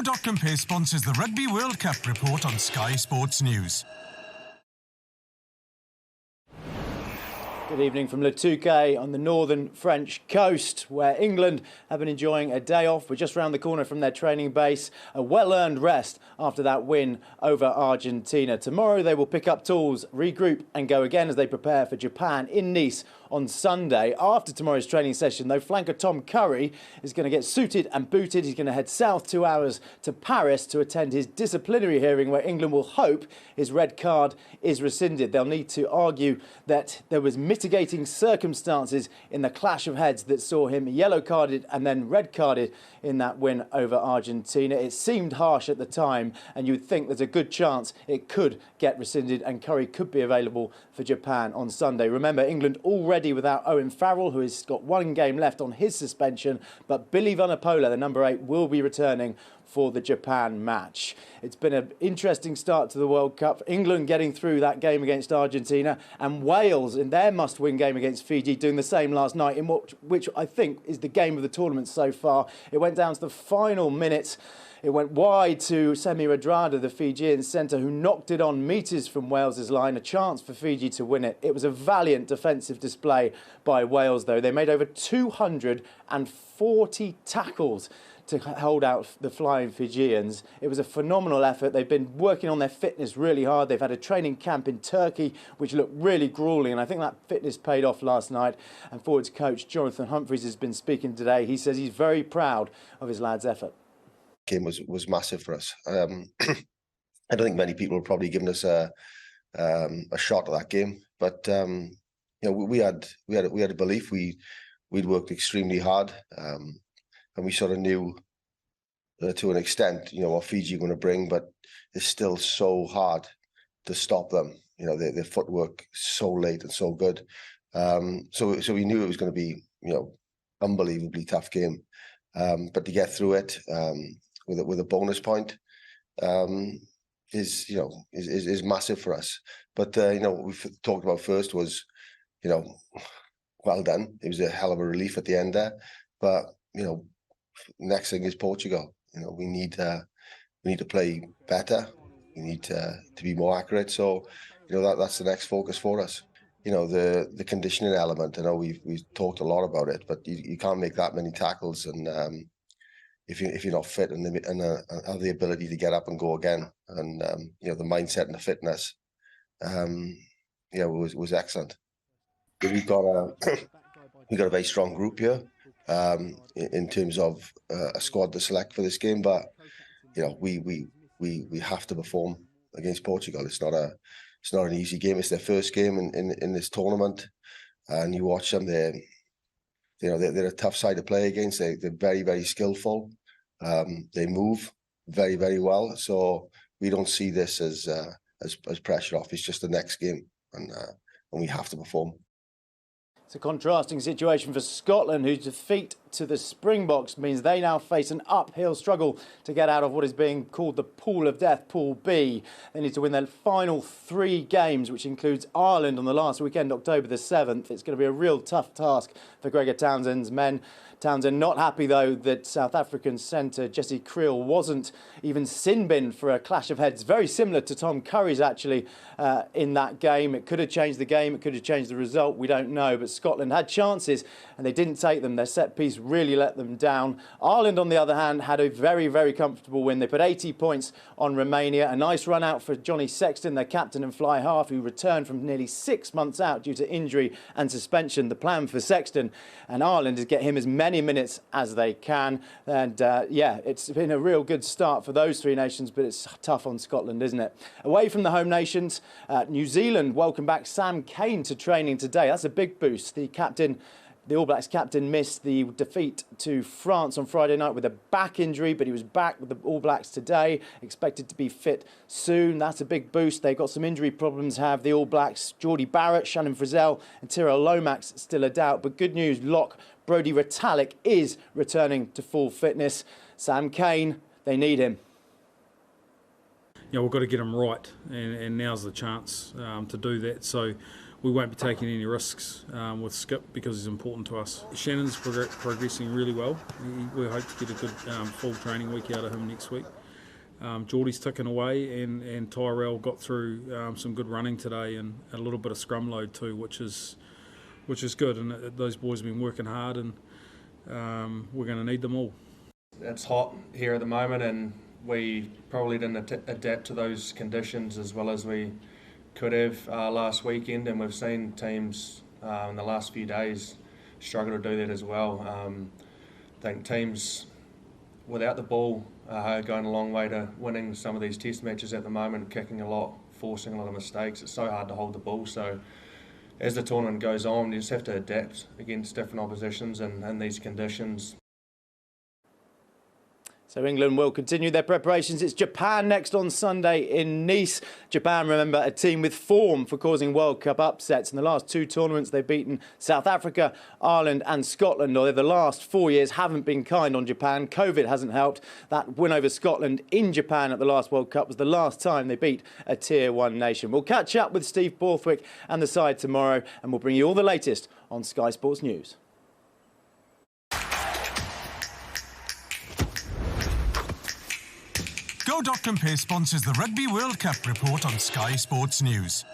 Go.compare sponsors the Rugby World Cup report on Sky Sports News. Good evening from Le Touquet on the northern French coast, where England have been enjoying a day off. We're just round the corner from their training base, a well-earned rest after that win over Argentina. Tomorrow they will pick up tools, regroup and go again as they prepare for Japan in Nice on Sunday. After tomorrow's training session, though, flanker Tom Curry is going to get suited and booted. He's going to head south 2 hours to Paris to attend his disciplinary hearing, where England will hope his red card is rescinded. They'll need to argue that there was mitigating circumstances in the clash of heads that saw him yellow carded and then red carded in that win over Argentina. It seemed harsh at the time, and you'd think there's a good chance it could get rescinded and Curry could be available for Japan on Sunday. Remember, England already without Owen Farrell, who has got one game left on his suspension, but Billy Vunipola, the number 8, will be returning for the Japan match. It's been an interesting start to the World Cup. England getting through that game against Argentina, and Wales in their must-win game against Fiji doing the same last night in which I think is the game of the tournament so far. It went down to the final minutes. It went wide to Semi Radradra, the Fijian centre, who knocked it on metres from Wales's line, a chance for Fiji to win it. It was a valiant defensive display by Wales, though. They made over 240 tackles to hold out the flying Fijians. It was a phenomenal effort. They've been working on their fitness really hard. They've had a training camp in Turkey, which looked really gruelling, and I think that fitness paid off last night. And forwards coach Jonathan Humphreys has been speaking today. He says he's very proud of his lads' effort. Game was massive for us. I don't think many people have probably given us a shot at that game, but you know, we had a belief. We'd worked extremely hard, and we sort of knew to an extent, you know, what Fiji are going to bring, but it's still so hard to stop them. You know, their footwork so late and so good. So we knew it was going to be, you know, unbelievably tough game, but to get through it with a bonus point is massive for us. But you know, what we talked about first was, you know, well done. It was a hell of a relief at the end there. But you know, next thing is Portugal. You know, we need to play better. We need to be more accurate. So you know, that's the next focus for us. You know, the conditioning element. I know we've talked a lot about it, but you can't make that many tackles and if you're not fit and have the ability to get up and go again, and you know, the mindset and the fitness, was excellent. We've got a very strong group here in terms of a squad to select for this game, but you know, we have to perform against Portugal. It's not an easy game. It's their first game in this tournament, and you watch them. They're a tough side to play against. They're very, very skillful. They move very, very well. So we don't see this as pressure off. It's just the next game, and we have to perform. It's a contrasting situation for Scotland, whose defeat to the Springboks means they now face an uphill struggle to get out of what is being called the Pool of Death, Pool B. They need to win their final 3 games, which includes Ireland on the last weekend, October the 7th. It's going to be a real tough task for Gregor Townsend's men. Townsend not happy, though, that South African centre Jesse Kriel wasn't even sin-binned for a clash of heads, very similar to Tom Curry's, actually, in that game. It could have changed the game, it could have changed the result, we don't know. But Scotland had chances and they didn't take them. Their set piece really let them down. Ireland, on the other hand, had a very, very comfortable win. They put 80 points on Romania. A nice run out for Johnny Sexton, their captain and fly half, who returned from nearly 6 months out due to injury and suspension. The plan for Sexton and Ireland is to get him as many minutes as they can. And it's been a real good start for those 3 nations, but it's tough on Scotland, isn't it? Away from the home nations, New Zealand welcome back Sam Cane to training today. That's a big boost. The All Blacks captain missed the defeat to France on Friday night with a back injury, but he was back with the All Blacks today, expected to be fit soon. That's a big boost. They've got some injury problems, have the All Blacks. Geordie Barrett, Shannon Frizzell and Tyrell Lomax still a doubt. But good news, lock Brodie Retallick is returning to full fitness. Sam Cane, they need him. Yeah, we've got to get him right, and now's the chance to do that. So we won't be taking any risks with Skip because he's important to us. Shannon's progressing really well. We hope to get a good full training week out of him next week. Geordie's ticking away, and Tyrell got through some good running today and a little bit of scrum load too, which is good. And those boys have been working hard, and we're going to need them all. It's hot here at the moment, and we probably didn't adapt to those conditions as well as we could have last weekend, and we've seen teams in the last few days struggle to do that as well. I think teams without the ball are going a long way to winning some of these test matches at the moment, kicking a lot, forcing a lot of mistakes. It's so hard to hold the ball, so as the tournament goes on, you just have to adapt against different oppositions and these conditions. So England will continue their preparations. It's Japan next on Sunday in Nice. Japan, remember, a team with form for causing World Cup upsets. In the last two tournaments, they've beaten South Africa, Ireland and Scotland. Although the last 4 years haven't been kind on Japan. COVID hasn't helped. That win over Scotland in Japan at the last World Cup was the last time they beat a Tier 1 nation. We'll catch up with Steve Borthwick and the side tomorrow, and we'll bring you all the latest on Sky Sports News. Go.compare sponsors the Rugby World Cup report on Sky Sports News.